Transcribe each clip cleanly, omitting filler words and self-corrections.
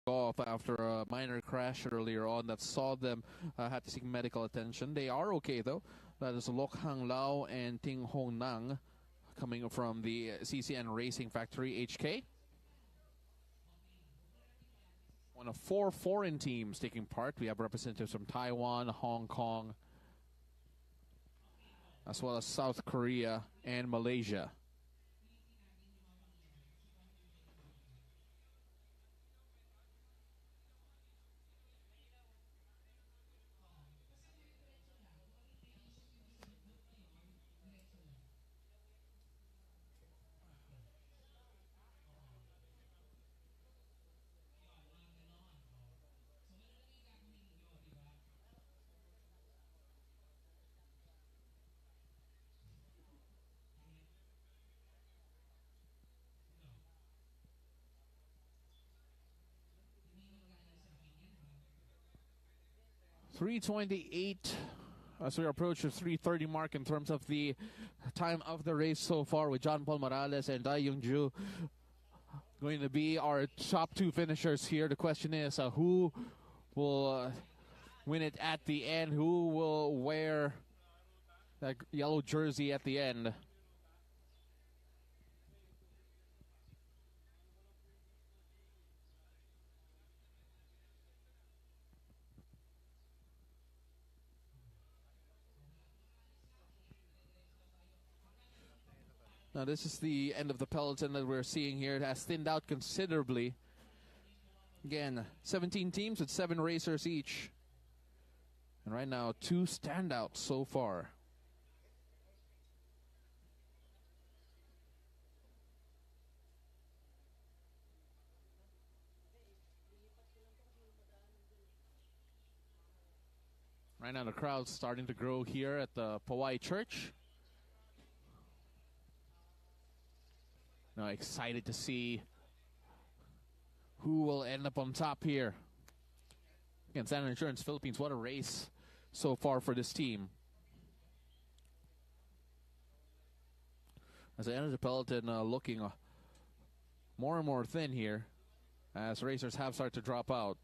off after a minor crash earlier on that saw them had to seek medical attention. They are okay though. That is Lok Hang Lao and Ting Hong Nang coming from the CCN Racing Factory HK. One of 4 foreign teams taking part. We have representatives from Taiwan, Hong Kong, as well as South Korea and Malaysia. .328 as we approach the 3:30 mark in terms of the time of the race so far, with John Paul Morales and Dai Young-ju going to be our top 2 finishers here. The question is who will win it at the end? Who will wear that yellow jersey at the end? Now this is the end of the peloton that we're seeing here. It has thinned out considerably. Again, 17 teams with 7 racers each. And right now, 2 standouts so far. Right now the crowd's starting to grow here at the Powai Church. Now excited to see who will end up on top here. Again, Standard Insurance Philippines, what a race so far for this team. As the end of the peloton looking more and more thin here as racers have started to drop out.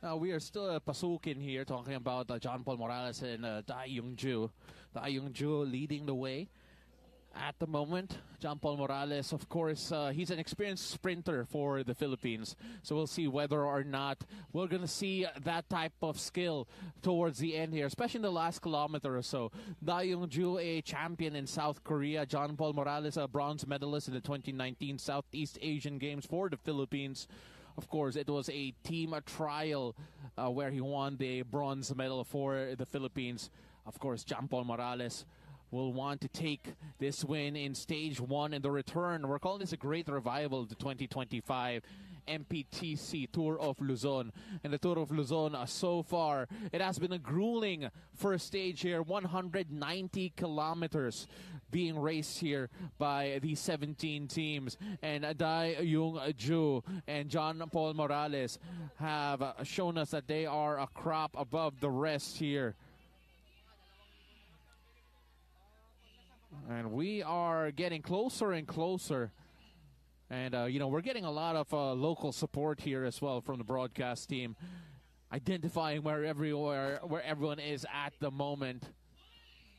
Now we are still at Pasukin here, talking about John Paul Morales and Dai Young-ju. Dai Young-ju leading the way at the moment. John Paul Morales, of course, he's an experienced sprinter for the Philippines. So we'll see whether or not we're going to see that type of skill towards the end here, especially in the last kilometer or so. Dai Young-ju, a champion in South Korea. John Paul Morales, a bronze medalist in the 2019 Southeast Asian Games for the Philippines. Of course, it was a team trial where he won the bronze medal for the Philippines. Of course, John Paul Morales will want to take this win in stage 1 in the return. We're calling this a great revival of the 2025 MPTC Tour of Luzon. And the Tour of Luzon, so far, it has been a grueling first stage here. 190 kilometers being raced here by these 17 teams. And Dai Young-ju and John Paul Morales have shown us that they are a crop above the rest here. And we are getting closer and closer. And, we're getting a lot of local support here as well from the broadcast team, identifying where everyone is at the moment.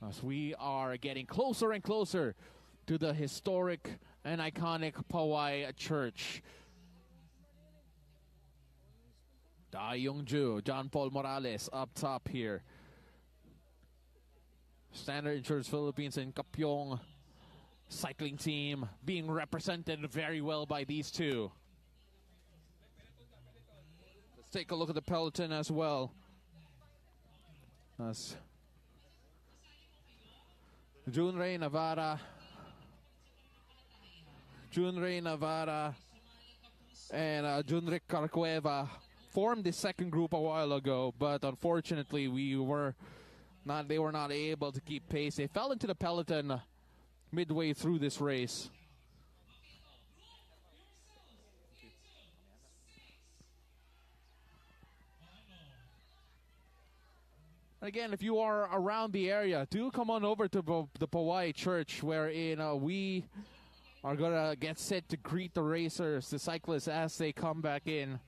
As we are getting closer and closer to the historic and iconic Powai Church. Dai Young-ju, John Paul Morales up top here. Standard Insurance Philippines and Kapyong cycling team being represented very well by these two. Let's take a look at the peloton as well. As Junrei Navarra Junrey Navarra and Junric Carcueva formed the second group a while ago, but unfortunately they were not able to keep pace. They fell into the peloton midway through this race. Again, if you are around the area, do come on over to the Poway Church, wherein we are going to get set to greet the racers, the cyclists, as they come back in.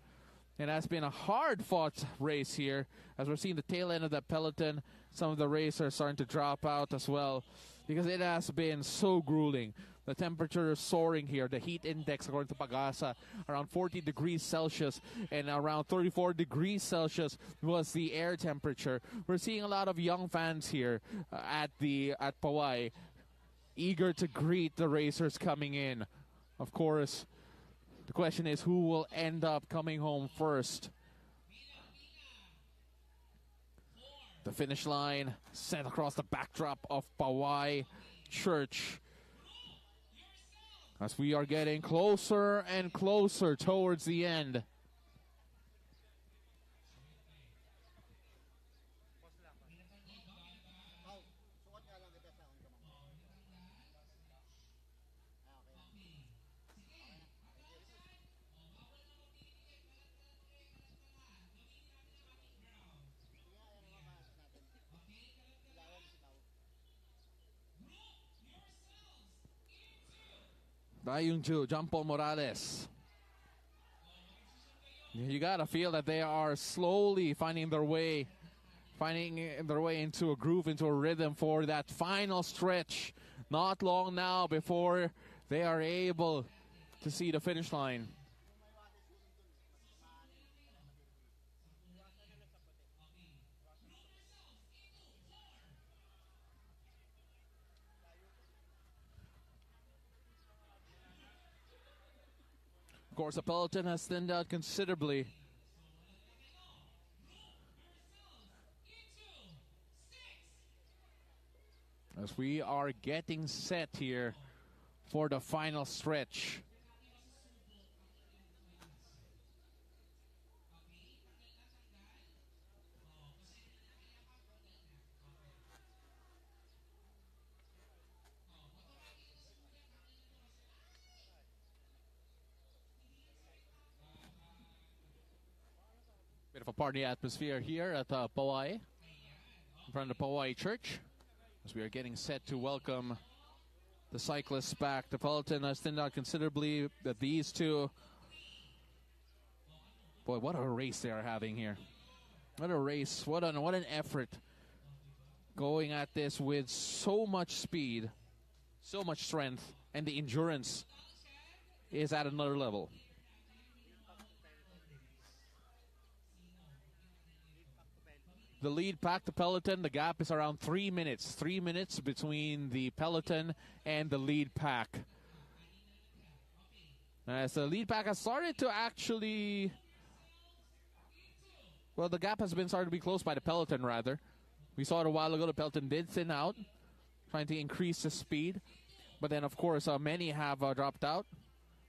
It has been a hard-fought race here, as we're seeing the tail end of that peloton. Some of the racers starting to drop out as well, because it has been so grueling. The temperature is soaring here. The heat index, according to Pagasa, around 40 degrees Celsius, and around 34 degrees Celsius was the air temperature. We're seeing a lot of young fans here at Poway, eager to greet the racers coming in. Of course, the question is who will end up coming home first. The finish line set across the backdrop of Poway Church, as we are getting closer and closer towards the end. Dayungju, John Paul Morales. You gotta feel that they are slowly finding their way into a groove, into a rhythm for that final stretch. Not long now before they are able to see the finish line. Of course, the peloton has thinned out considerably. As we are getting set here for the final stretch. Bit of a party atmosphere here at Poway, in front of the Poway Church, as we are getting set to welcome the cyclists back. The peloton has thinned out considerably. That these two, boy, what a race they are having here! What a race! What an effort! Going at this with so much speed, so much strength, and the endurance is at another level. The lead pack, the peloton, the gap is around 3 minutes. 3 minutes between the peloton and the lead pack. As the lead pack has started to actually... Well, the gap has been started to be closed by the peloton, rather. We saw it a while ago. The peloton did thin out, trying to increase the speed. But then, of course, many have dropped out.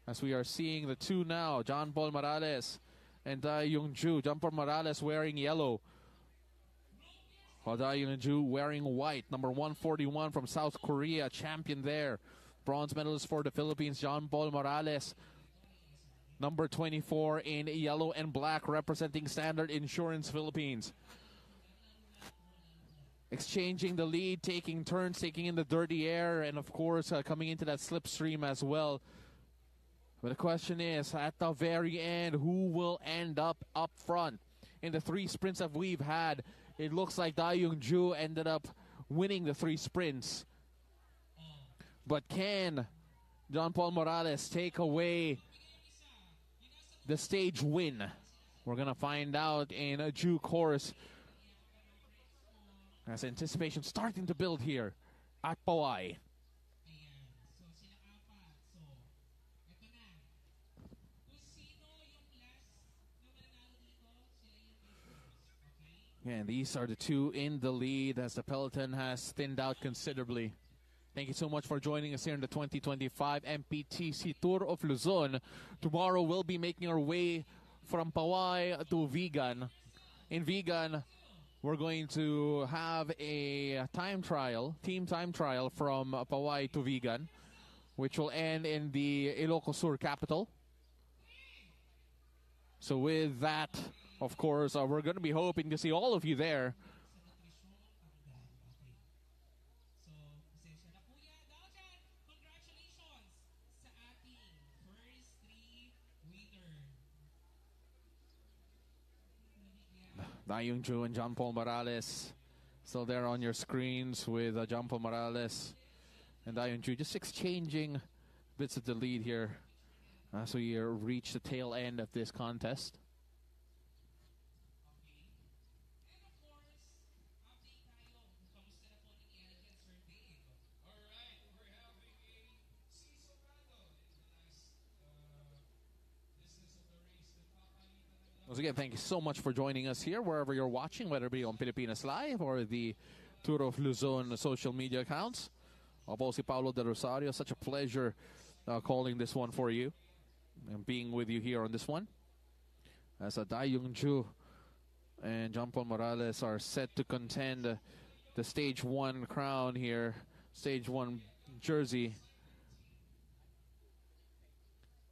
As we are seeing the two now, John Paul Morales and Dayungju. John Paul Morales wearing yellow, Dayungju wearing white. Number 141 from South Korea, champion there. Bronze medalist for the Philippines, John Paul Morales. Number 24 in yellow and black, representing Standard Insurance Philippines. Exchanging the lead, taking turns, taking in the dirty air, and of course coming into that slipstream as well. But the question is, at the very end, who will end up front? In the 3 sprints that we've had, it looks like Dayungju ended up winning the 3 sprints. But can John Paul Morales take away the stage win? We're going to find out in due course, as anticipation starting to build here at Poway. And these are the two in the lead, as the peloton has thinned out considerably. Thank you so much for joining us here in the 2025 MPTC Tour of Luzon. Tomorrow we'll be making our way from Pawai to Vigan. In Vigan, we're going to have a team time trial from Pawai to Vigan, which will end in the Ilocos Sur capital. So with that, of course, we're going to be hoping to see all of you there. Dayung Ju and John Paul Morales still there on your screens with John Paul Morales and Dayung Ju just exchanging bits of the lead here as we reach the tail end of this contest. Once again, thank you so much for joining us here, wherever you're watching, whether it be on Pilipinas Live or the Tour of Luzon social media accounts. Ako si Paulo de Rosario. Such a pleasure calling this one for you and being with you here on this one. As Dayung Ju and John Paul Morales are set to contend the Stage 1 crown here, Stage 1 jersey.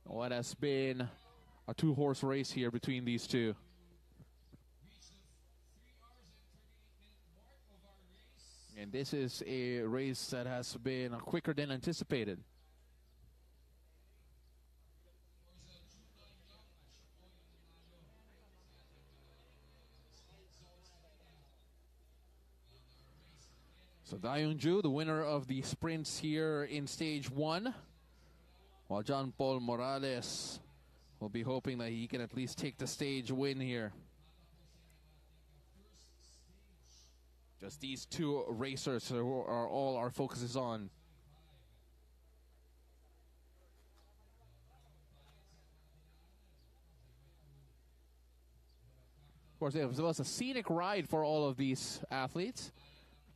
What has been a two-horse race here between these two. And this is a race that has been quicker than anticipated. So Dayung Ju, the winner of the sprints here in Stage 1, while John Paul Morales will be hoping that he can at least take the stage win here. Just these two racers are all our focuses on. Of course, it was a scenic ride for all of these athletes,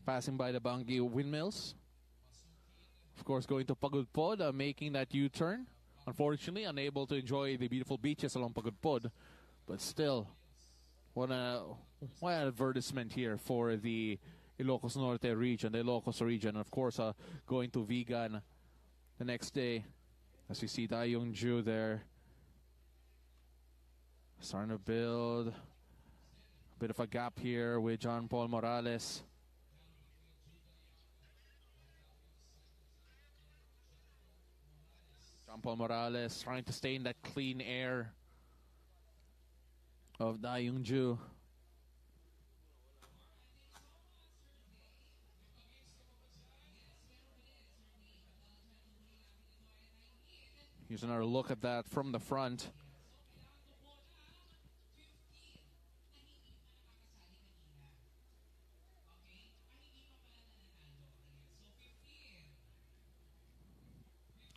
passing by the Bangi windmills. Of course, going to Pagudpod, making that U-turn. Unfortunately, unable to enjoy the beautiful beaches along Pagudpod, but still, what an advertisement here for the Ilocos Norte region, the Ilocos region. And of course, going to Vigan the next day, as we see Dayung Ju there, starting to build a bit of a gap here with John Paul Morales. John Paul Morales trying to stay in that clean air of Dayung Ju. Here's another look at that from the front.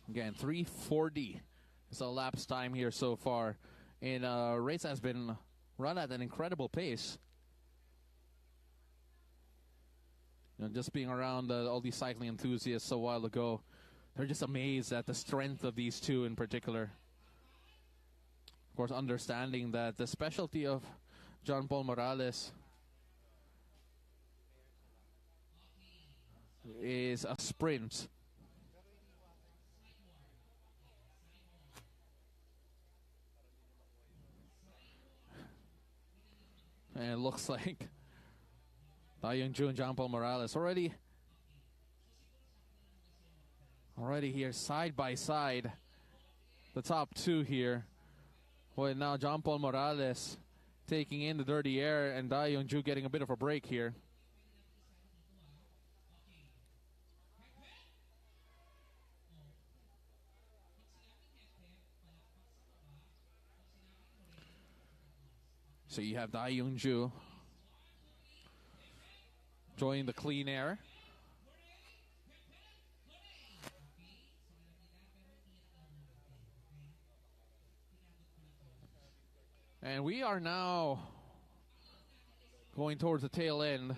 Again, 3:40 is a lapse time here so far. And race has been run at an incredible pace. You know, just being around all these cycling enthusiasts a while ago, they're just amazed at the strength of these two in particular. Of course, understanding that the specialty of John Paul Morales is a sprint. And it looks like Dayung Ju and John Paul Morales already here side by side. The top two here. Well, now John Paul Morales taking in the dirty air and Dayung Ju getting a bit of a break here. So you have Dayung Ju joining the clean air. And we are now going towards the tail end.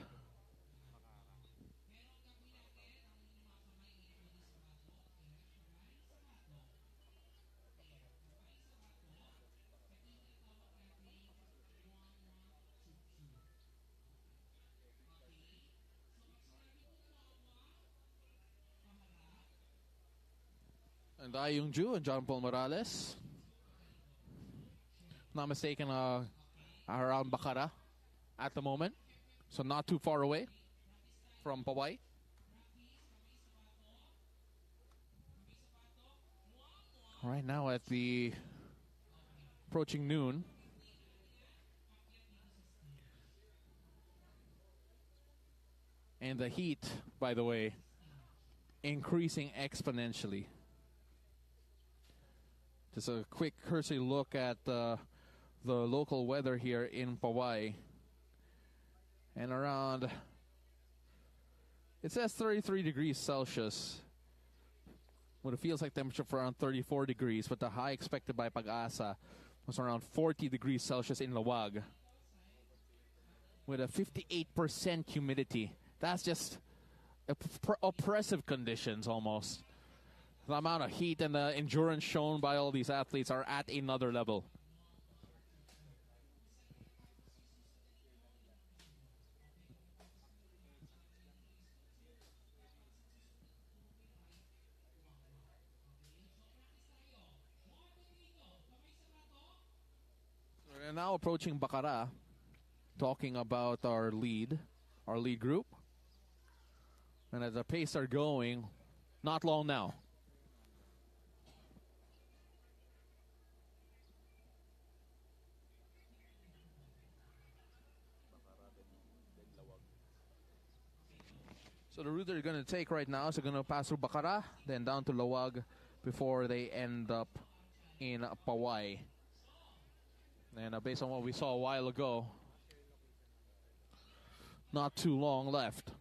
And Dai Young-ju and John Paul Morales. Not mistaken, around Bacara at the moment. So not too far away from Pawai. Right now at the approaching noon. And the heat, by the way, increasing exponentially. Just a quick cursory look at the local weather here in Pawai. And around, it says 33 degrees Celsius. What it feels like temperature for around 34 degrees, but the high expected by Pag-asa was around 40 degrees Celsius in Lawag. With a 58% humidity. That's just oppressive conditions almost. The amount of heat and the endurance shown by all these athletes are at another level. We're now approaching Bacara, talking about our lead group. And as the pace are going, not long now. So the route they're going to take right now is they're going to pass through Bacara, then down to Lawag before they end up in Pawai. And based on what we saw a while ago, not too long left.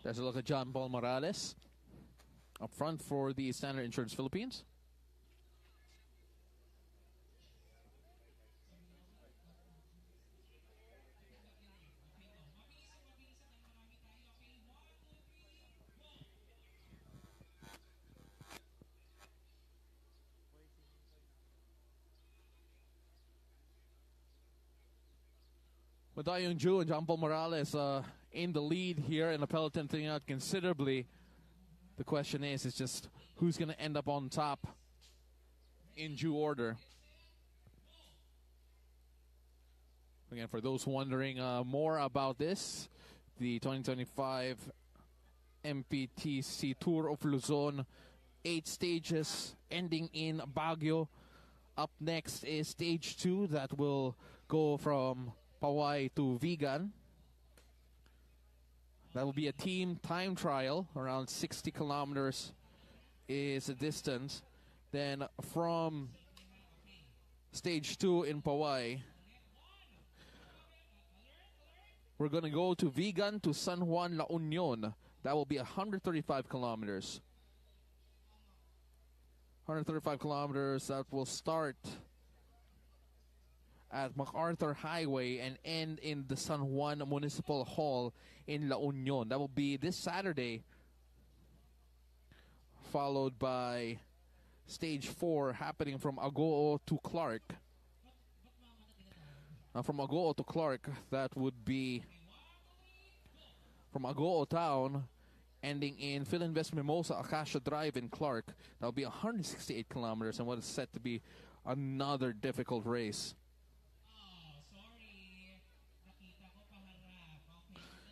There's a look at John Paul Morales up front for the Standard Insurance Philippines. With Dai Young-ju and John Paul Morales in the lead here in the peloton, thinning out considerably. The question is just who's going to end up on top in due order. Again, for those wondering more about this, the 2025 MPTC Tour of Luzon, 8 stages ending in Baguio. Up next is stage 2 that will go from Pawai to Vigan. That will be a team time trial. Around 60 kilometers is the distance. Then from stage 2 in Pawai, we're going to go to Vigan to San Juan, La Union. That will be 135 kilometers. 135 kilometers that will start at MacArthur Highway and end in the San Juan Municipal Hall in La Union. That will be this Saturday, followed by stage 4 happening from Agoo to Clark. From Agoo to Clark, that would be from Agoo town, ending in Philinvest Mimosa Acacia Drive in Clark. That will be 168 kilometers and what is set to be another difficult race.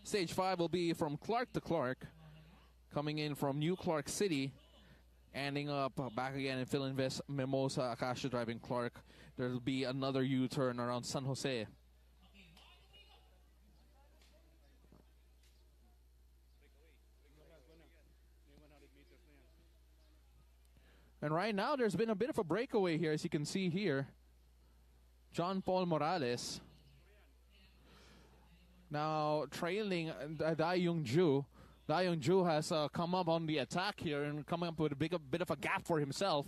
Stage 5 will be from Clark to Clark, coming in from New Clark City, ending up back again in Philinvest Mimosa Acacia Drive in Clark. There will be another U-turn around San Jose. And right now, there's been a bit of a breakaway here, as you can see here. John Paul Morales now trailing Dai Young-ju. Dai Young-ju has come up on the attack here and coming up with a bit of a gap for himself.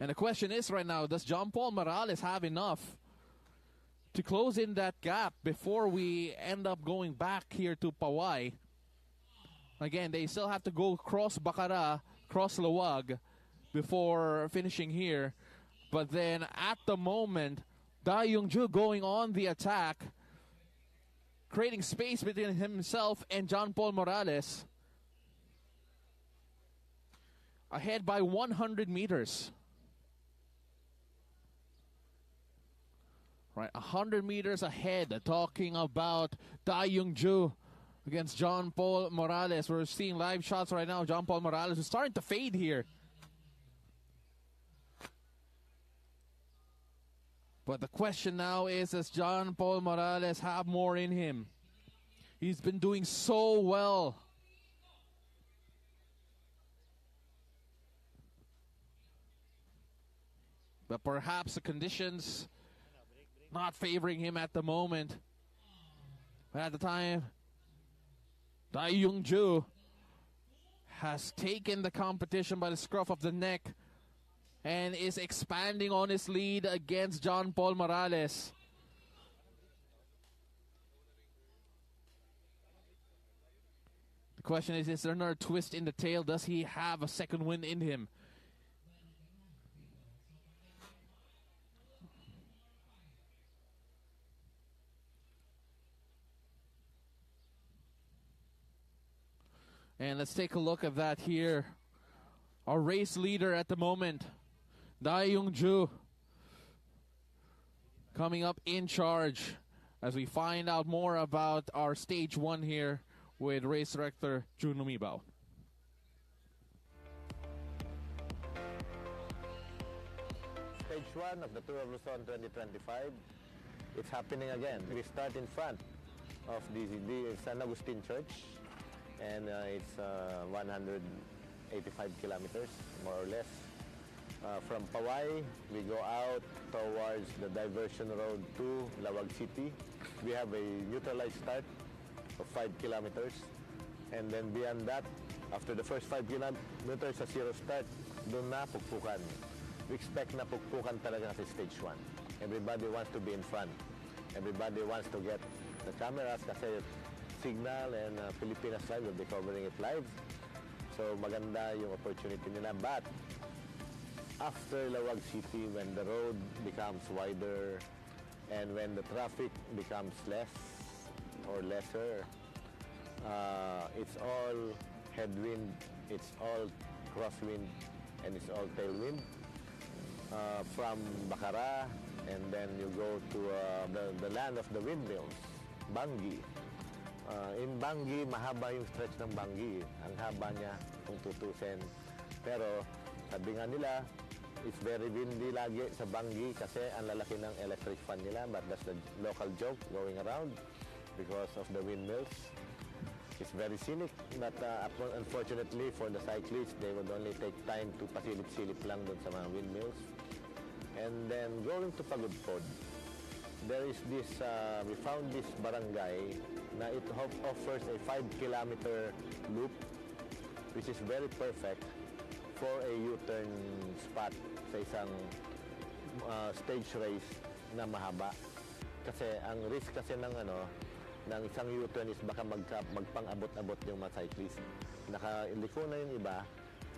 And the question is right now, does John Paul Morales have enough to close in that gap before we end up going back here to Pawai. Again, they still have to go cross Bacara, cross Lawag before finishing here. But then at the moment, Da Young-ju going on the attack, creating space between himself and John Paul Morales. Ahead by 100 meters. Right, 100 meters ahead, talking about Da Young-ju against John Paul Morales. We're seeing live shots right now. John Paul Morales is starting to fade here. But the question now is, does John Paul Morales have more in him? He's been doing so well. But perhaps the conditions not favoring him at the moment. But at the time, Da Young-ju has taken the competition by the scruff of the neck and is expanding on his lead against John Paul Morales. The question is there another twist in the tail? Does he have a second win in him? And let's take a look at that here. Our race leader at the moment, Da Young-ju, coming up in charge as we find out more about our stage 1 here with race director Jun Lumibao. Stage 1 of the Tour of Luzon 2025, it's happening again. We start in front of the San Agustin Church, and it's 185 kilometers, more or less. From Pawai, we go out towards the diversion road to Lawag City. We have a neutralized start of 5 kilometers. And then beyond that, after the first 5 kilometers sa zero start, doon na pukpukan. We expect na pukpukan talaga sa stage 1. Everybody wants to be in front. Everybody wants to get the cameras kasi Signal and Pilipinas Live will be covering it live. So maganda yung opportunity nila. But after Lawag City, when the road becomes wider and when the traffic becomes less or lesser, it's all headwind, it's all crosswind, and it's all tailwind. From Bacara, and then you go to the land of the windmills, Bangi. In Bangi, mahaba yung stretch ng Bangi. Ang haba niya kung tutusin. Pero sabi nga nila, it's very windy lagi sa Bangi kasi ang lalaki ng electric fan nila. But that's the local joke going around because of the windmills. It's very scenic, but unfortunately for the cyclists, they would only take time to pasilip-silip lang doon sa mga windmills. And then going to Pagudpod, there is this, we found this barangay na it offers a 5-kilometer loop, which is very perfect for a U-turn spot sa isang stage race na mahaba. Kasi ang risk kasi ng ng isang U-turn is baka magpang-abot-abot yung mga cyclist. Nakaliko na yung iba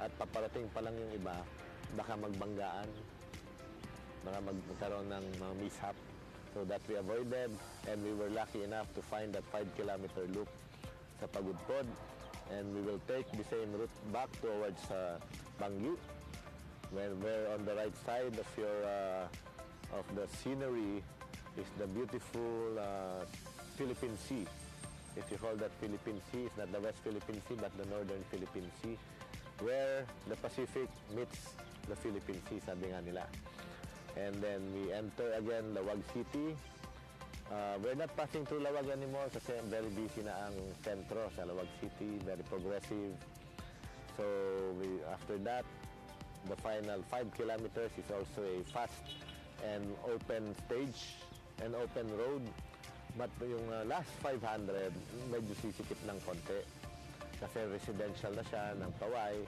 at paparating pa lang yung iba, baka magbanggaan, baka magkaroon ng mga mishap. So that we avoided, and we were lucky enough to find that 5-kilometer loop sa Pagudpod, and we will take the same route back towards Bangi, where on the right side of your of the scenery is the beautiful Philippine Sea. If you call that Philippine Sea, it's not the West Philippine Sea, but the Northern Philippine Sea, where the Pacific meets the Philippine Sea, sabi nga nila. And then we enter again Lawag City. We're not passing through Lawag anymore kasi very busy na ang sentro sa Lawag City, very progressive. So after that, the final 5 kilometers is also a fast and open stage and open road. But yung last 500, medyo sisikip ng konti kasi residential na siya ng Pawai,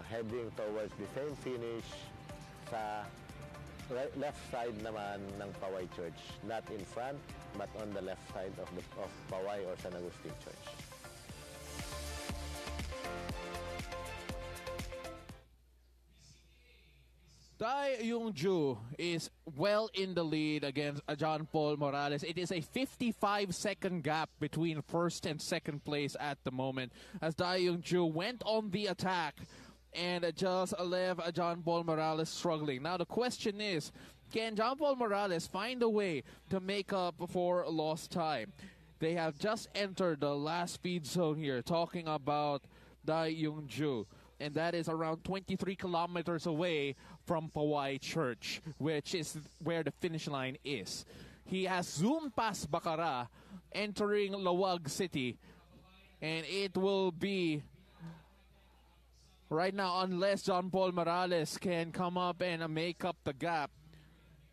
heading towards the same finish sa left side naman ng Paway Church. Not in front, but on the left side of Paway or San Agustin Church. Dai Yung-ju is well in the lead against John Paul Morales. It is a 55-second gap between first and second place at the moment, as Dai Yung-ju went on the attack and just left John Paul Morales struggling. Now the question is, can John Paul Morales find a way to make up for lost time? They have just entered the last speed zone here, talking about Dai Yung-ju, and that is around 23 kilometers away from Paway Church, which is where the finish line is. He has zoomed past Bacara, entering Lawag City, and it will be right now, unless John Paul Morales can come up and make up the gap,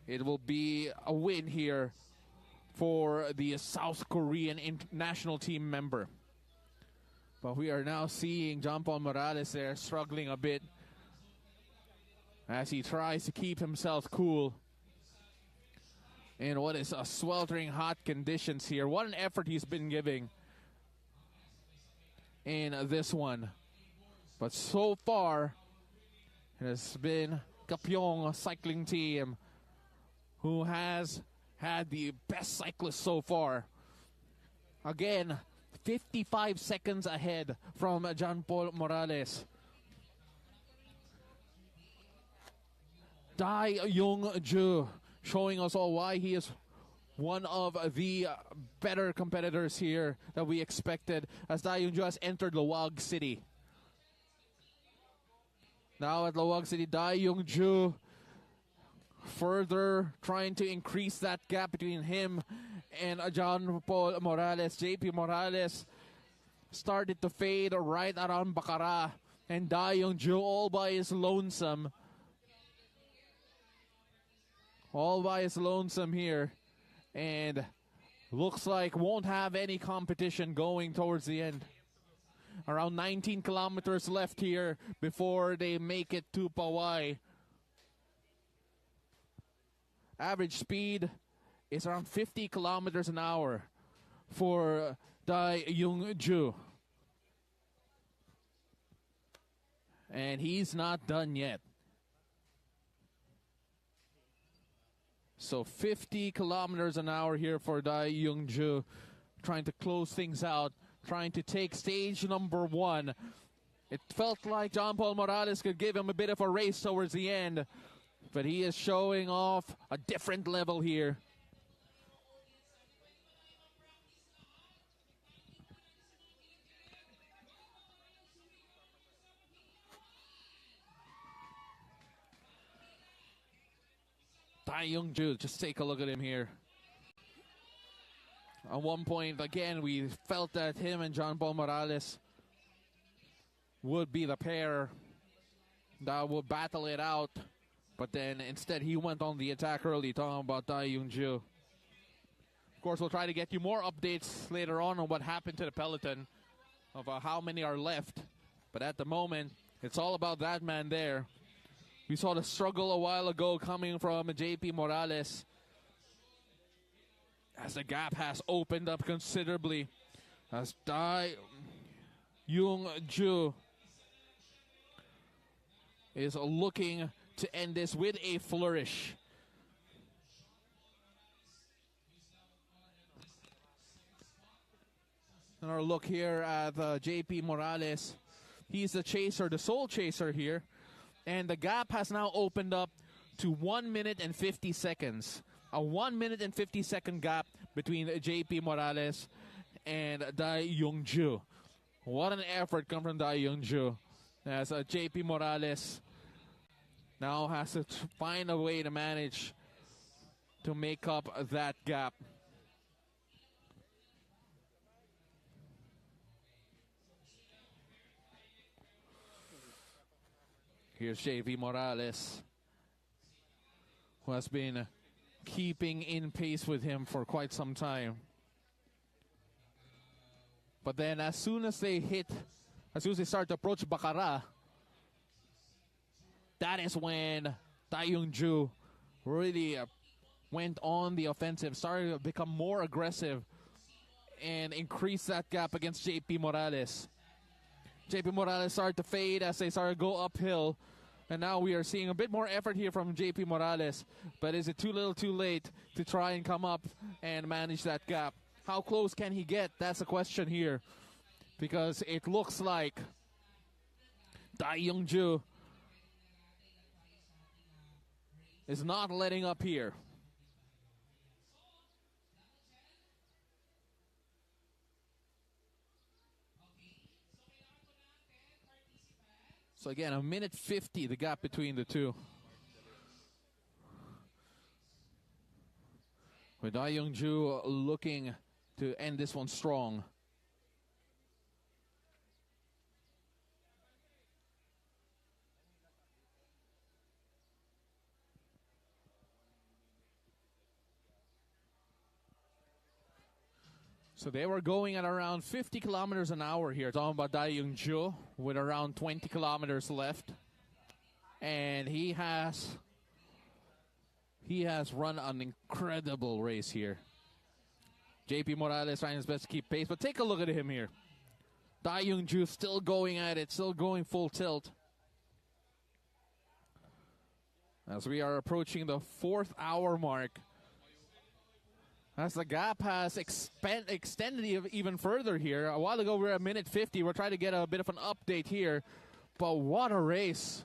it will be a win here for the South Korean national team member. But we are now seeing John Paul Morales there struggling a bit as he tries to keep himself cool in what is a sweltering hot conditions here. What an effort he's been giving in this one. But so far, it has been Kapyong cycling team who has had the best cyclist so far. Again, 55 seconds ahead from John Paul Morales. Dai Yung-ju showing us all why he is one of the better competitors here that we expected, as Dai Yung-ju has entered Lawag City. Now at Lawag City, Dai Yung-ju further trying to increase that gap between him and John Paul Morales. JP Morales started to fade right around Bacara, and Dai Yung-ju all by his lonesome. All by his lonesome here, and looks like won't have any competition going towards the end. Around 19 kilometers left here before they make it to Paway. Average speed is around 50 kilometers an hour for Dai Yung-ju. And he's not done yet. So 50 kilometers an hour here for Dai Yung-ju, trying to close things out, trying to take stage number one. It felt like John Paul Morales could give him a bit of a race towards the end, but he is showing off a different level here. Dai Yung-ju, just take a look at him here. At one point, again, we felt that him and John Paul Morales would be the pair that would battle it out. But then instead, he went on the attack early, talking about Dai Yung-ju. Of course, we'll try to get you more updates later on what happened to the peloton, of how many are left. But at the moment, it's all about that man there. We saw the struggle a while ago coming from JP Morales, as the gap has opened up considerably, as Dai Yung-ju is looking to end this with a flourish. And our look here at JP Morales. He's the chaser, the sole chaser here. And the gap has now opened up to 1 minute and 50 seconds. A 1 minute and 50 second gap between JP Morales and Dai Yung-ju. What an effort come from Dai Yung-ju, as JP Morales now has to find a way to manage to make up that gap. Here's JP Morales, who has been keeping in pace with him for quite some time. But then as soon as they start to approach Bacara, that is when Dai Yung-ju really went on the offensive, started to become more aggressive and increase that gap against JP Morales. JP Morales started to fade as they started to go uphill. And now we are seeing a bit more effort here from JP Morales. But is it too little too late to try and come up and manage that gap? How close can he get? That's the question here. Because it looks like Dai Young-ju is not letting up here. So again, a minute 50, the gap between the two. With Dai Young-ju looking to end this one strong. So they were going at around 50 kilometers an hour here. Talking about Dai Young-ju with around 20 kilometers left. And he has run an incredible race here. JP Morales trying his best to keep pace. But take a look at him here. Dai Young-ju still going at it, still going full tilt. As we are approaching the 4th hour mark. As the gap has extended even further here. A while ago we were at minute 50. We're trying to get a bit of an update here. But what a race.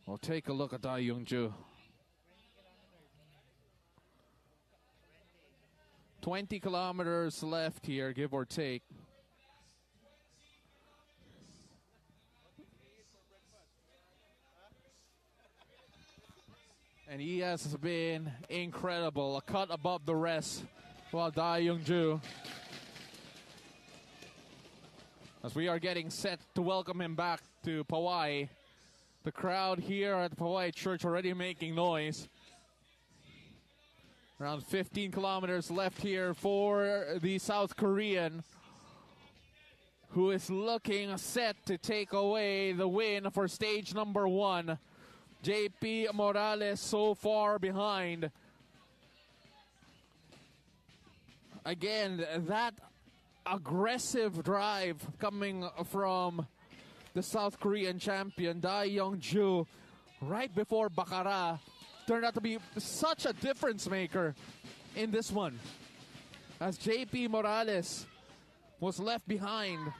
Well, take a look at Dai Young-ju. 20 kilometers left here, give or take. And he has been incredible, a cut above the rest. Well, Dai Young-ju, as we are getting set to welcome him back to Powai. The crowd here at the Powai Church already making noise. Around 15 kilometers left here for the South Korean, who is looking set to take away the win for stage number 1. JP Morales so far behind. Again, that aggressive drive coming from the South Korean champion, Dai Young-ju, right before Baccarat, turned out to be such a difference maker in this one. As JP Morales was left behind.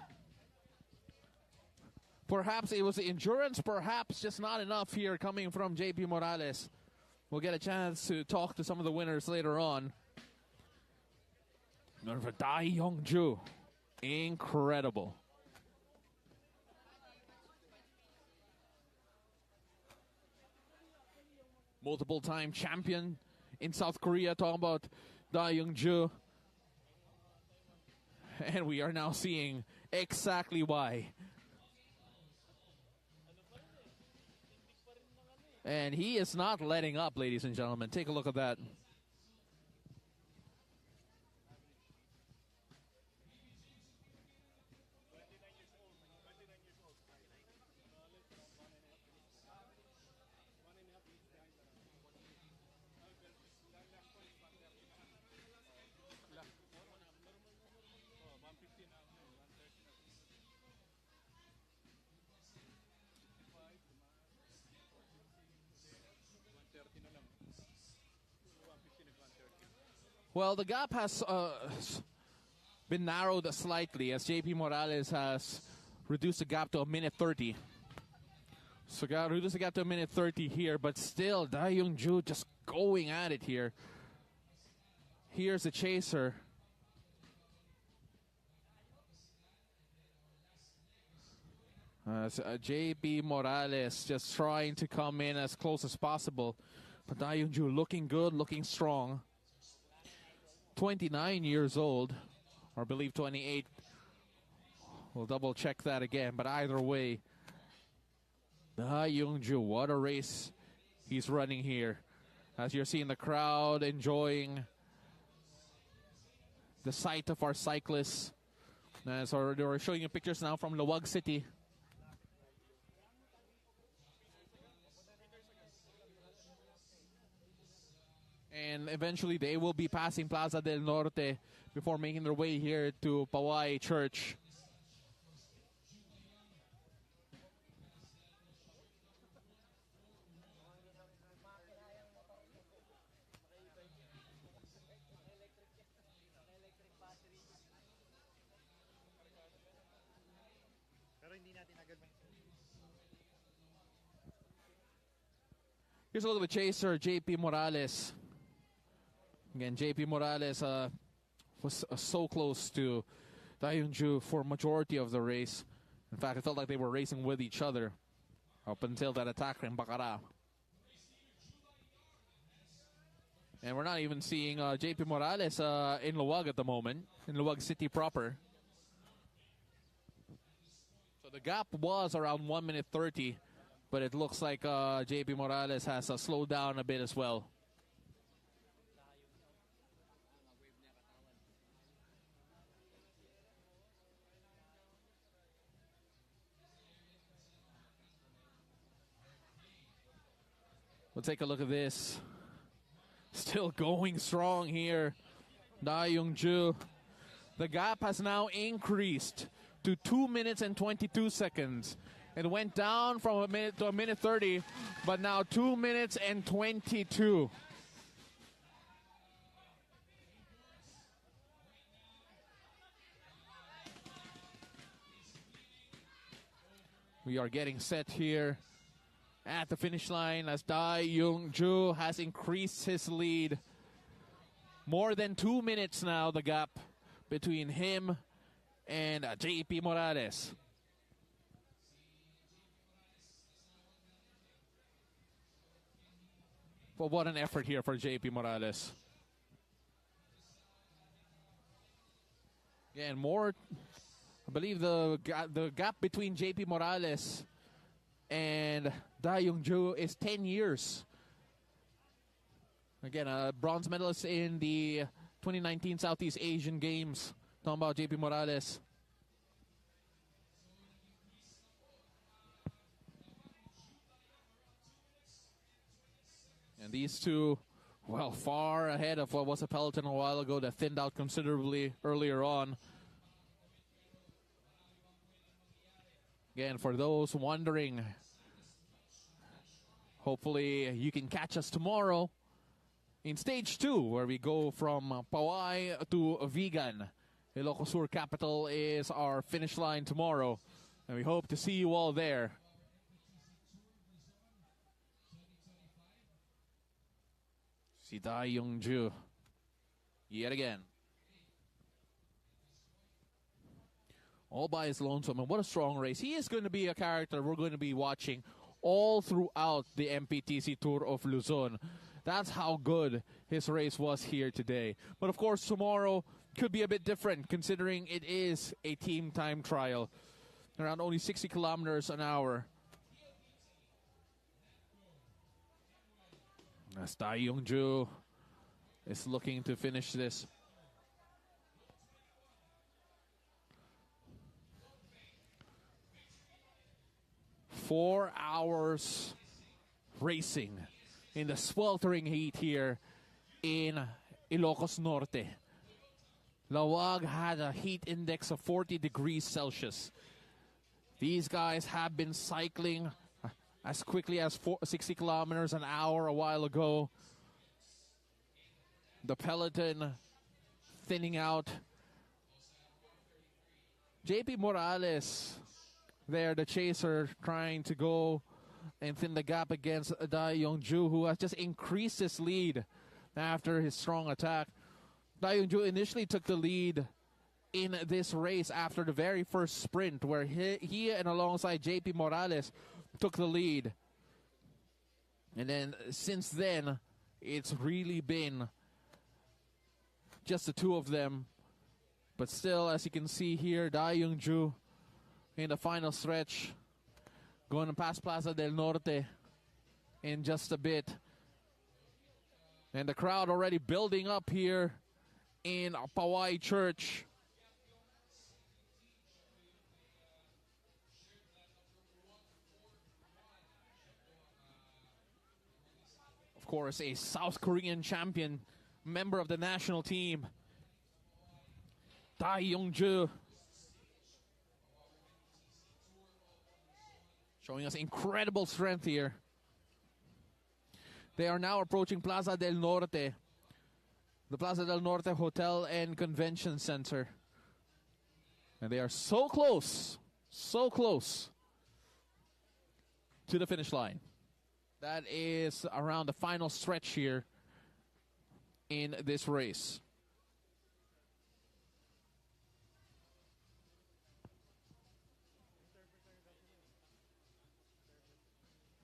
Perhaps it was the endurance, perhaps just not enough here coming from JP Morales. We'll get a chance to talk to some of the winners later on. For Dai Young-ju, incredible. Multiple-time champion in South Korea, talking about Dai Young-ju. And we are now seeing exactly why. And he is not letting up, ladies and gentlemen. Take a look at that. Well, the gap has been narrowed slightly as JP Morales has reduced the gap to a minute 30. So reduced the gap to a minute 30 here, but still Dai Young-ju just going at it here. Here's the chaser. JP Morales just trying to come in as close as possible. But Dai Young-ju looking good, looking strong. 29 years old, or I believe 28. We'll double check that again, but either way, Dai Young-ju, what a race he's running here. As you're seeing the crowd enjoying the sight of our cyclists So they're showing you pictures now from Lawag City. And eventually they will be passing Plaza del Norte before making their way here to Pawai Church. Here's a look at the chaser, JP Morales. Again, JP Morales was so close to Dayungju for majority of the race. In fact, it felt like they were racing with each other up until that attack in Bacara. And we're not even seeing JP Morales in Luwag at the moment, in Luwag City proper. So the gap was around 1 minute 30, but it looks like JP Morales has slowed down a bit as well. We'll take a look at this. Still going strong here. Dayungju. The gap has now increased to 2 minutes and 22 seconds. It went down from a minute to a minute 30, but now 2 minutes and 22. We are getting set here at the finish line as Dayungju has increased his lead. More than 2 minutes now, the gap between him and JP Morales. But what an effort here for JP Morales. Yeah, and more, I believe the gap between JP Morales and Dayungju is 10 years. Again, a bronze medalist in the 2019 Southeast Asian Games. Talking about JP Morales. And these two, well, far ahead of what was a peloton a while ago that thinned out considerably earlier on. Again, for those wondering, hopefully you can catch us tomorrow in stage 2, where we go from Pawai to Vigan. Ilocos Sur capital is our finish line tomorrow, and we hope to see you all there. Si Dayungju yet again. All by his lonesome, and what a strong race. He is going to be a character we're going to be watching all throughout the MPTC Tour of Luzon. That's how good his race was here today. But of course, tomorrow could be a bit different, considering it is a team time trial. Around only 60 kilometers an hour. As Dayungju is looking to finish this. Four hours racing in the sweltering heat here in Ilocos Norte. Lawag had a heat index of 40 degrees Celsius. These guys have been cycling as quickly as 60 kilometers an hour a while ago. The peloton thinning out. JP Morales there, the chaser, trying to go and thin the gap against Dayungju, who has just increased his lead after his strong attack. Dayungju initially took the lead in this race after the very first sprint, where he and alongside JP Morales took the lead. And then since then, it's really been just the two of them. But still, as you can see here, Dayungju in the final stretch, going past Plaza del Norte in just a bit. And the crowd already building up here in Pawai Church. Of course, a South Korean champion, member of the national team, Dai Young-ju. Showing us incredible strength here. They are now approaching Plaza del Norte, the Plaza del Norte Hotel and Convention Center. And they are so close to the finish line. That is around the final stretch here in this race.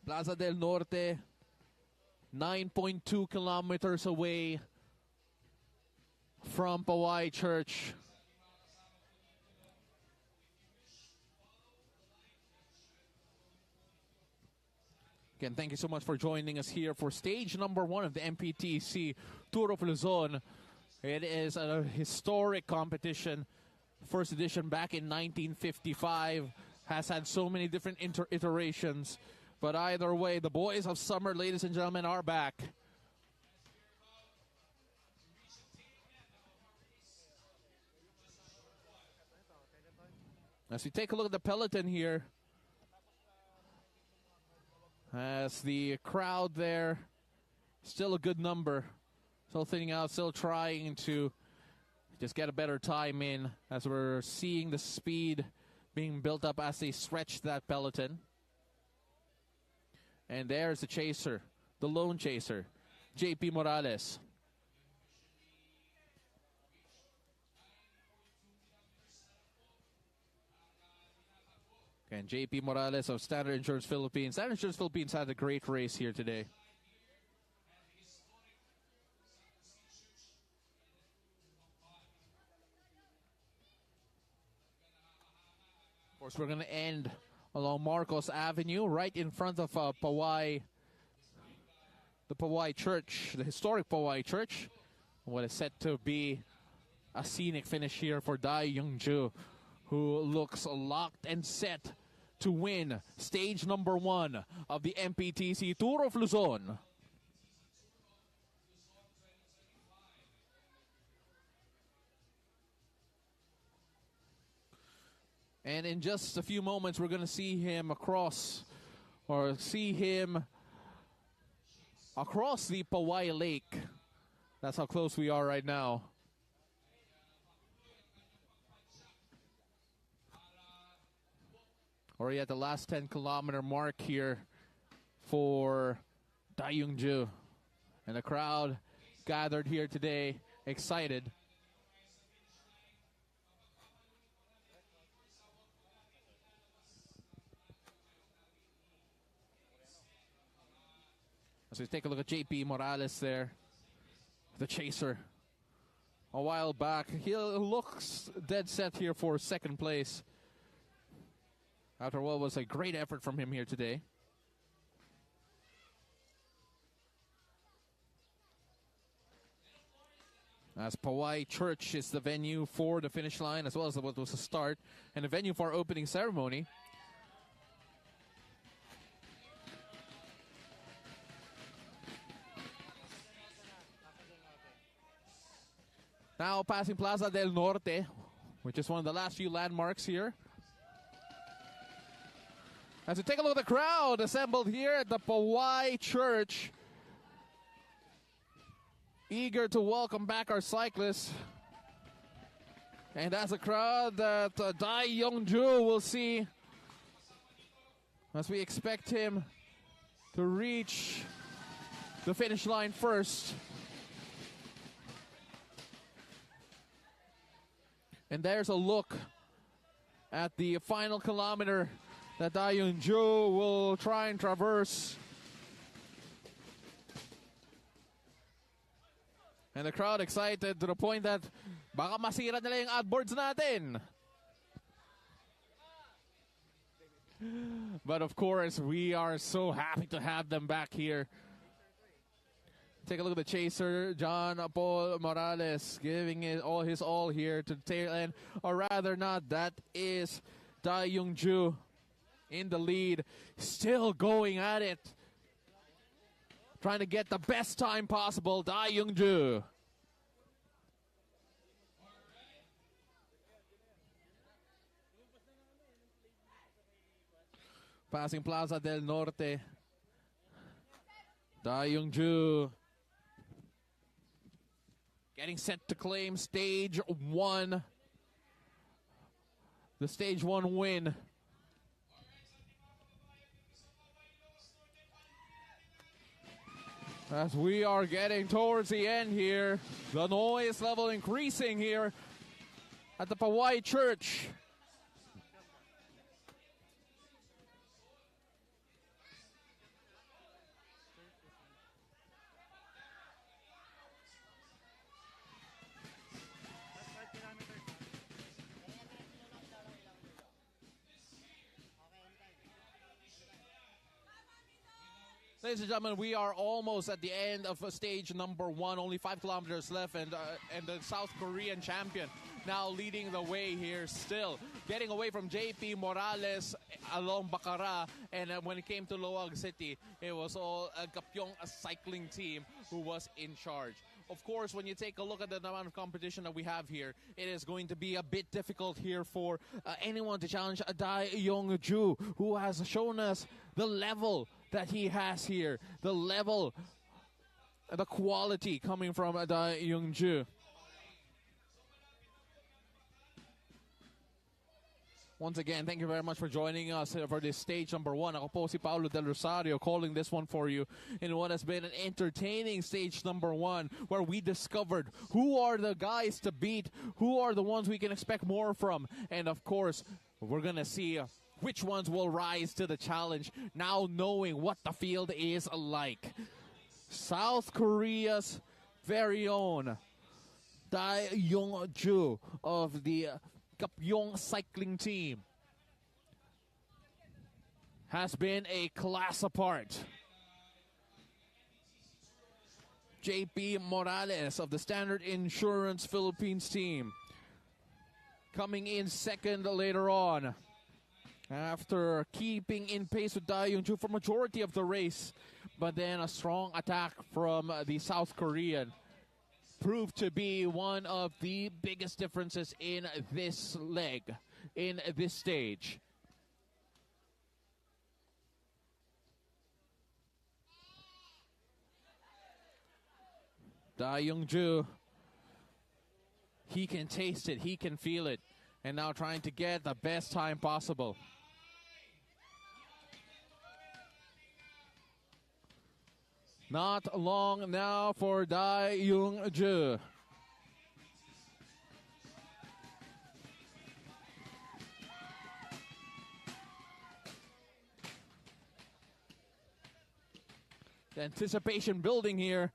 Plaza del Norte, 9.2 kilometers away from Poway Church. Again, thank you so much for joining us here for stage number 1 of the MPTC Tour of Luzon. It is a historic competition. First edition back in 1955. Has had so many different iterations. But either way, the boys of summer, ladies and gentlemen, are back. As we take a look at the peloton here, as the crowd there, still a good number, still thinning out, still trying to just get a better time in, as we're seeing the speed being built up as they stretch that peloton. And there's the chaser, the lone chaser, JP Morales. And JP Morales of Standard Insurance Philippines. Standard Insurance Philippines had a great race here today. Of course, we're going to end along Marcos Avenue, right in front of Poway, the Poway Church, the historic Poway Church. What is set to be a scenic finish here for Dai Young-ju, who looks locked and set to win stage number 1 of the MPTC Tour of Luzon. And in just a few moments, we're going to see him across the Poway Lake. That's how close we are right now. Already at the last 10-kilometer mark here for Dai Young-ju. And the crowd gathered here today, excited. As we take a look at JP Morales there, the chaser. A while back, he looks dead set here for second place, after what was a great effort from him here today. As Poway Church is the venue for the finish line, as well as what was the start, and the venue for our opening ceremony. Now passing Plaza del Norte, which is one of the last few landmarks here. As we take a look at the crowd assembled here at the Poway Church, eager to welcome back our cyclists. And that's a crowd that Dai Young-ju will see, as we expect him to reach the finish line first. And there's a look at the final kilometer that Dai Young-ju will try and traverse. And the crowd excited to the point that baka masira nila yung outboards natin. But of course, we are so happy to have them back here. Take a look at the chaser, John Paul Morales, giving it all his all here to the tail end. Or rather not, that is Dai Young-ju in the lead, still going at it. trying to get the best time possible. Da Young-ju. Passing Plaza del Norte. Da Young-ju getting set to claim stage 1. The stage 1 win. As we are getting towards the end here, the noise level increasing here at the Pawai Church. Ladies and gentlemen, we are almost at the end of stage number 1. Only 5 kilometers left, and the South Korean champion now leading the way here still. Getting away from JP Morales along Bacara, and when it came to Loag City, it was all Gapyong cycling team who was in charge. Of course, when you take a look at the amount of competition that we have here, it is going to be a bit difficult here for anyone to challenge Da Young-ju, who has shown us the level that he has here, the level, the quality coming from Da Young-ju. Once again, thank you very much for joining us for this stage number 1. Ako po si Paulo Del Rosario calling this one for you in what has been an entertaining stage number 1, where we discovered who are the guys to beat, who are the ones we can expect more from, and of course, we're going to see which ones will rise to the challenge, now knowing what the field is like. South Korea's very own Da Young-ju of the Gapyong cycling team has been a class apart. JP Morales of the Standard Insurance Philippines team coming in second later on, after keeping in pace with Da Young-ju for majority of the race, but then a strong attack from the South Korean proved to be one of the biggest differences in this leg, in this stage. Da Young-ju, he can taste it, he can feel it, and now trying to get the best time possible. Not long now for Da Young-ju. The anticipation building here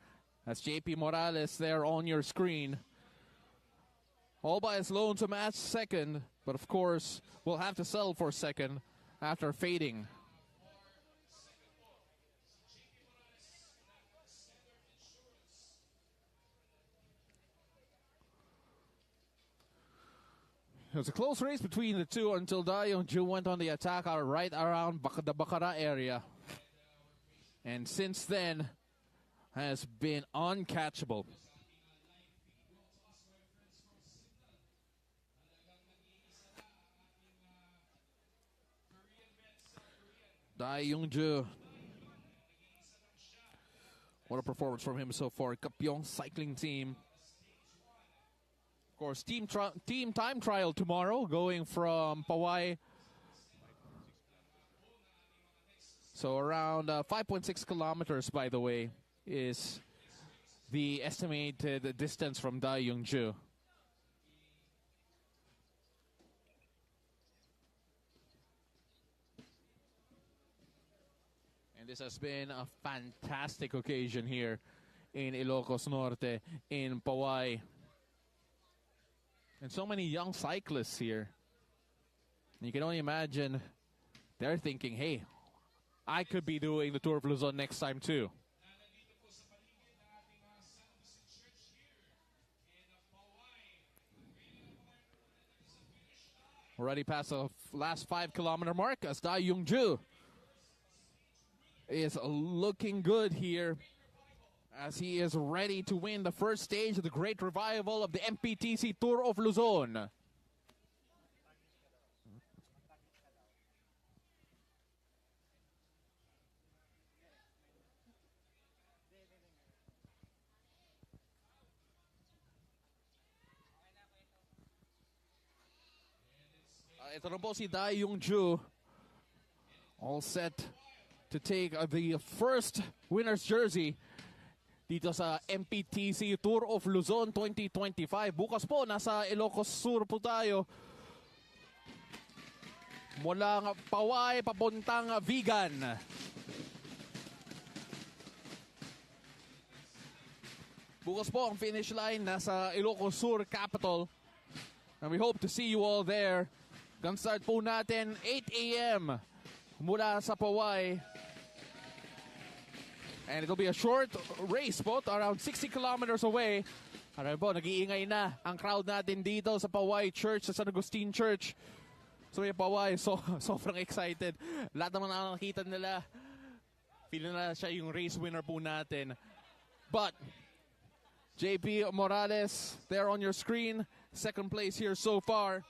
as JP Morales there on your screen. All by his lonesome at second, but of course we'll have to settle for second after fading. It was a close race between the two until Da Young-ju went on the attack right around the Bacara area. And since then, has been uncatchable. Da Young-ju. What a performance from him so far. Gapyong cycling team. Of course, team time trial tomorrow, going from Pawai. So around 5.6 kilometers, by the way, is the estimated distance from Da Young-ju. And this has been a fantastic occasion here in Ilocos Norte, in Pawai. And so many young cyclists here. You can only imagine they're thinking, hey, I could be doing the Tour of Luzon next time too. Already past the last 5 kilometer mark as Da Young-ju is looking good here as he is ready to win the first stage of the great revival of the MPTC Tour of Luzon. Ito na po si Dai Yongju, all set to take the first winner's jersey dito sa MPTC Tour of Luzon 2025. Bukas po, nasa Ilocos Sur po tayo. Mula Paway, papuntang Vigan. Bukas po ang finish line, nasa Ilocos Sur capital. And we hope to see you all there. Gun start po natin 8 a.m. mula sa Paway. And it'll be a short race po, around 60 kilometers away. Alam po, nag-iingay na ang crowd natin dito sa Paway Church, sa San Agustin Church. So may Paway, sobrang excited. Lahat naman nakakita nila, feeling na siya yung race winner po natin. But JP Morales, there on your screen, second place here so far.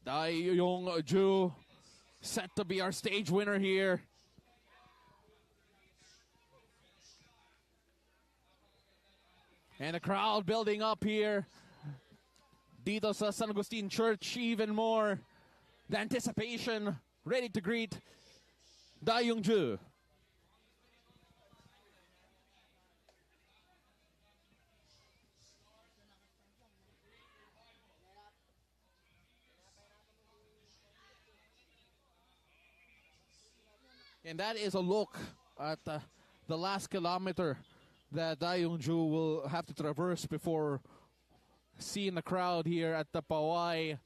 Dai Yongju, set to be our stage winner here. And the crowd building up here. Dito sa San Agustin Church, even more. The anticipation, ready to greet Dai Yongju. And that is a look at the last kilometer that Dai Yongju will have to traverse before seeing the crowd here at the Paway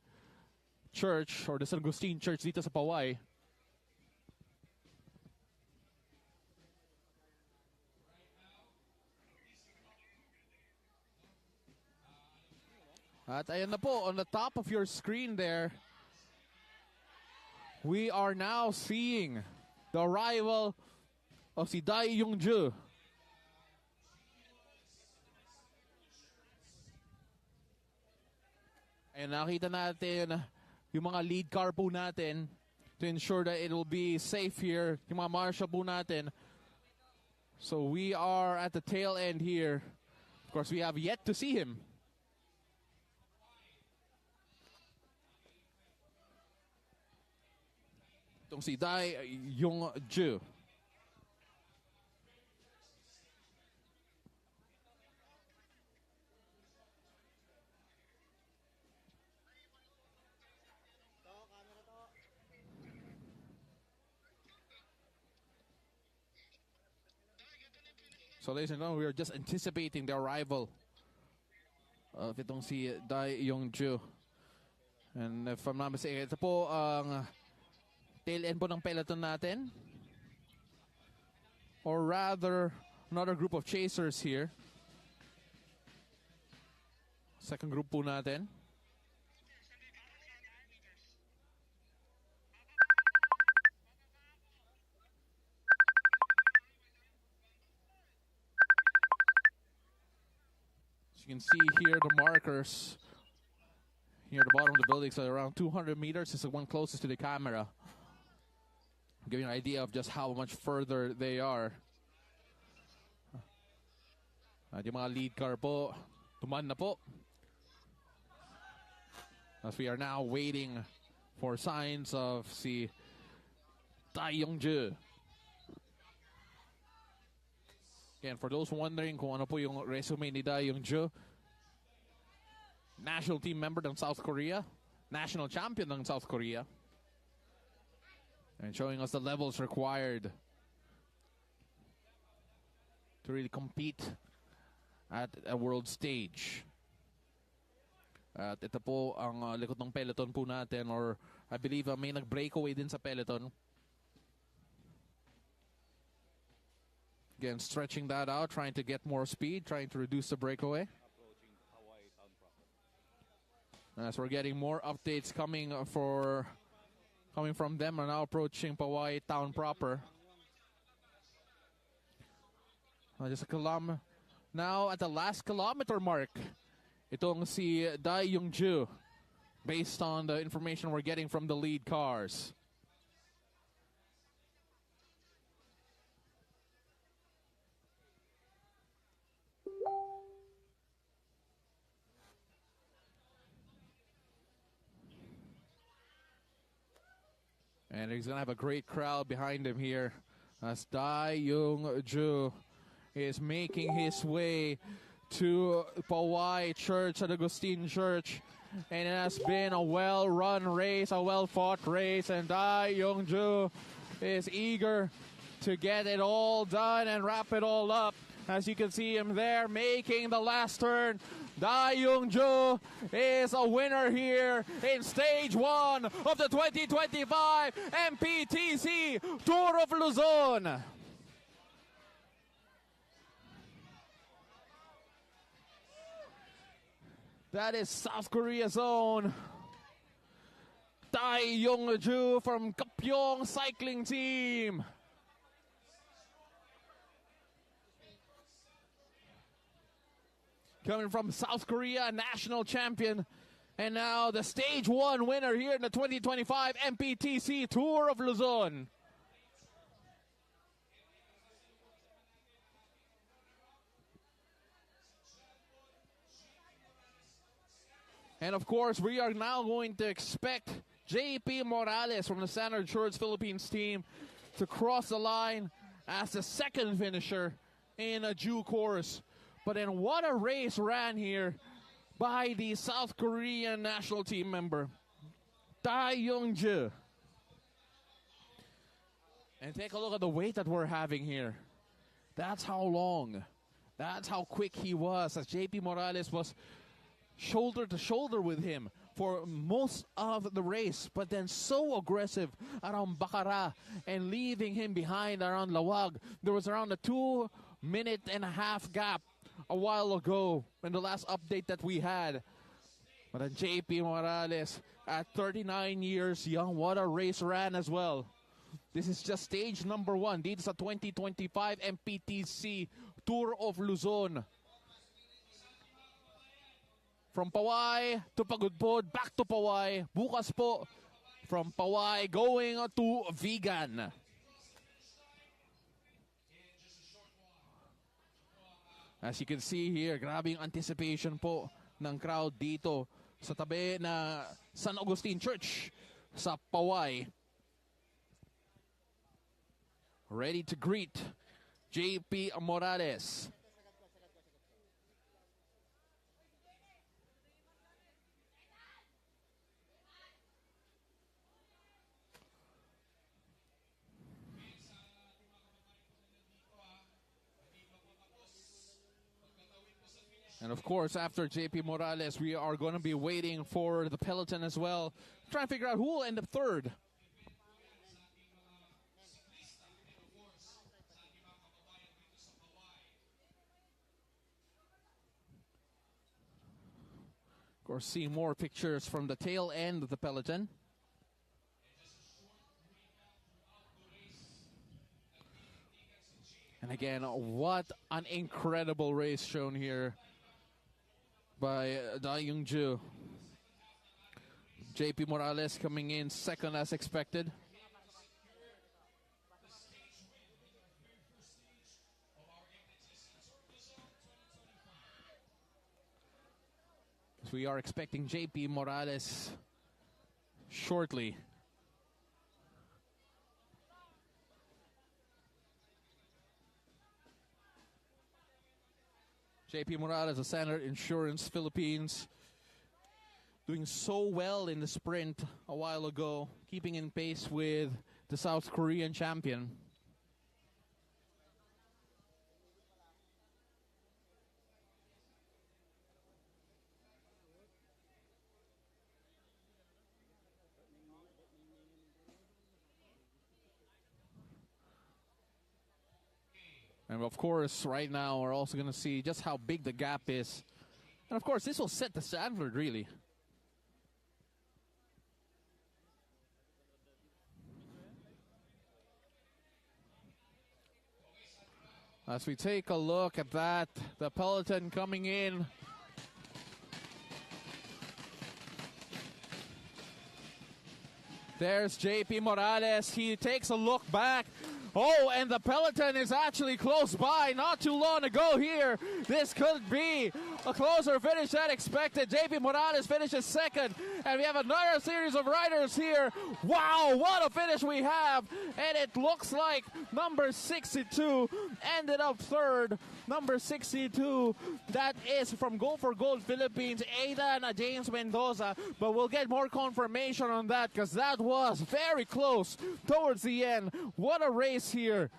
Church, or the San Agustin Church dito sa Paway. At ayan na po, on the top of your screen there, we are now seeing the arrival of si Dai Yongju. And nakita natin yung mga lead car po natin to ensure that it will be safe here. Yung mga marshal po natin. So we are at the tail end here. Of course, we have yet to see him. Itong si Dai Yongju. So ladies and gentlemen, we are just anticipating the arrival of itong si Dai Yongju. And if I'm not mistaken, ito po ang tail end po ng peloton natin. Or rather, another group of chasers here. Second group po natin. You can see here the markers here at the bottom of the building, so around 200 meters is the one closest to the camera. Give you an idea of just how much further they are. At yung mga lead car po, tuman na po. As we are now waiting for signs of si Dai Yongju. Again, for those wondering kung ano po yung resume ni Dai Yongju, national team member ng South Korea, national champion ng South Korea, and showing us the levels required to really compete at a world stage. At ito po ang likod ng peloton po natin, or I believe may nag-breakaway din sa peloton. Again, stretching that out, trying to get more speed, trying to reduce the breakaway. As we're getting more updates coming from them, are now approaching Paway town proper. Just a kilometer. Now at the last kilometer mark, itong si Dai Yongju, based on the information we're getting from the lead cars. And he's going to have a great crowd behind him here as Dai Yongju is making his way to Powai Church, San Agustin Church. And it has been a well-run race, a well-fought race. And Dai Yongju is eager to get it all done and wrap it all up. As you can see him there making the last turn. Dai Yongju is a winner here in stage 1 of the 2025 MPTC Tour of Luzon. That is South Korea's own Dai Yongju from Kapyong Cycling Team. Coming from South Korea, national champion. And now the stage 1 winner here in the 2025 MPTC Tour of Luzon. And of course, we are now going to expect JP Morales from the Standard Insurance Philippines team to cross the line as the second finisher in a due course. But then what a race ran here by the South Korean national team member, Dai Yongju. And take a look at the weight that we're having here. That's how long, that's how quick he was, as JP Morales was shoulder to shoulder with him for most of the race, but then so aggressive around Bacara and leaving him behind around Lawag. There was around a 2.5-minute gap a while ago in the last update that we had. But then JP Morales at 39 years young, what a race ran as well. This is just stage number 1. Dito sa 2025 MPTC Tour of Luzon. From Powai to Pagudpod, back to Powai. Bukas po, from Powai going to Vigan. As you can see here, grabing anticipation po ng crowd dito sa tabi na San Agustin Church sa Powai. Ready to greet JP Morales. And of course, after JP Morales, we are going to be waiting for the peloton as well. Trying to figure out who will end up third. Of course, see more pictures from the tail end of the peloton. And again, what an incredible race shown here by Dai Yongju. JP Morales coming in second as expected. So we are expecting JP Morales shortly. JP Morales, of Standard Insurance Philippines, doing so well in the sprint a while ago, keeping in pace with the South Korean champion. And of course, right now, we're also going to see just how big the gap is. And of course, this will set the standard, really. As we take a look at that, the peloton coming in. There's JP Morales. He takes a look back. Oh, and the peloton is actually close by. Not too long to go here. This could be a closer finish than expected. JP Morales finishes second. And we have another series of riders here. Wow, what a finish we have. And it looks like number 62 ended up third. Number 62, that is from Go for Gold Philippines, Aidan James Mendoza. But we'll get more confirmation on that because that was very close towards the end. What a race here.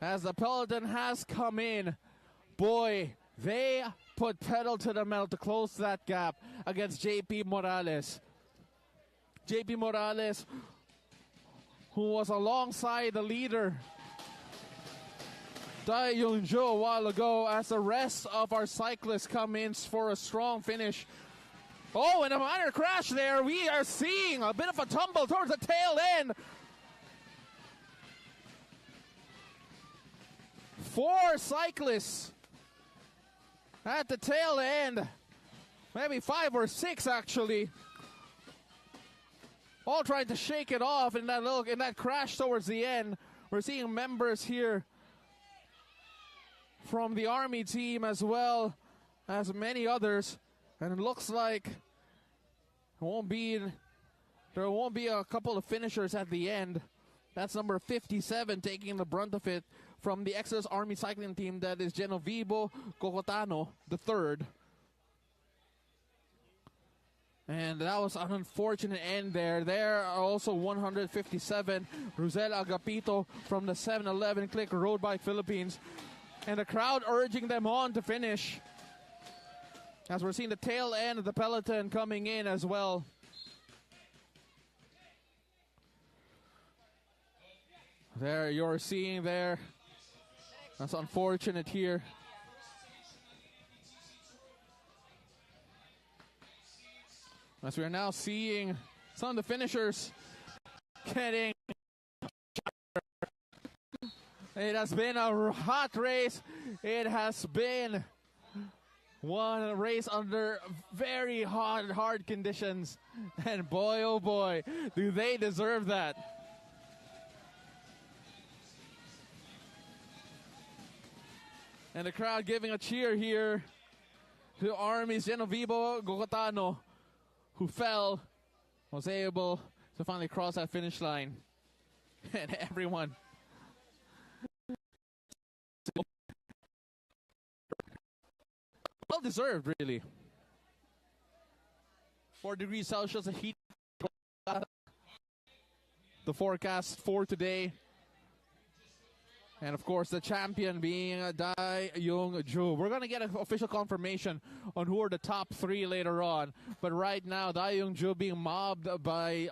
As the peloton has come in, boy, they put pedal to the metal to close that gap against JP Morales. JP Morales, who was alongside the leader, Dai Young-jo, a while ago, as the rest of our cyclists come in for a strong finish. Oh, and a minor crash there. We are seeing a bit of a tumble towards the tail end. 4 cyclists at the tail end. Maybe 5 or 6 actually. All trying to shake it off in that crash towards the end. We're seeing members here from the Army team as well as many others. And it looks like there won't be a couple of finishers at the end. That's number 57 taking the brunt of it from the Exodus Army cycling team. That is Genovivo Cocotano, the third. And that was an unfortunate end there. There are also 157, Rosel Agapito from the 7-Eleven Click Road Bike Philippines. And the crowd urging them on to finish. As we're seeing the tail end of the peloton coming in as well. There you're seeing there. That's unfortunate here. As we are now seeing some of the finishers getting. It has been a hot race. It has been one race under very hard conditions. And boy, oh boy, do they deserve that. And the crowd giving a cheer here to Army's Genovivo Cocotano, who fell, was able to finally cross that finish line. And everyone. Well deserved, really. 4 degrees Celsius, the heat. The forecast for today. And of course, the champion being Dai Young-jo. We're going to get an official confirmation on who are the top 3 later on. But right now, Dai Young-jo being mobbed by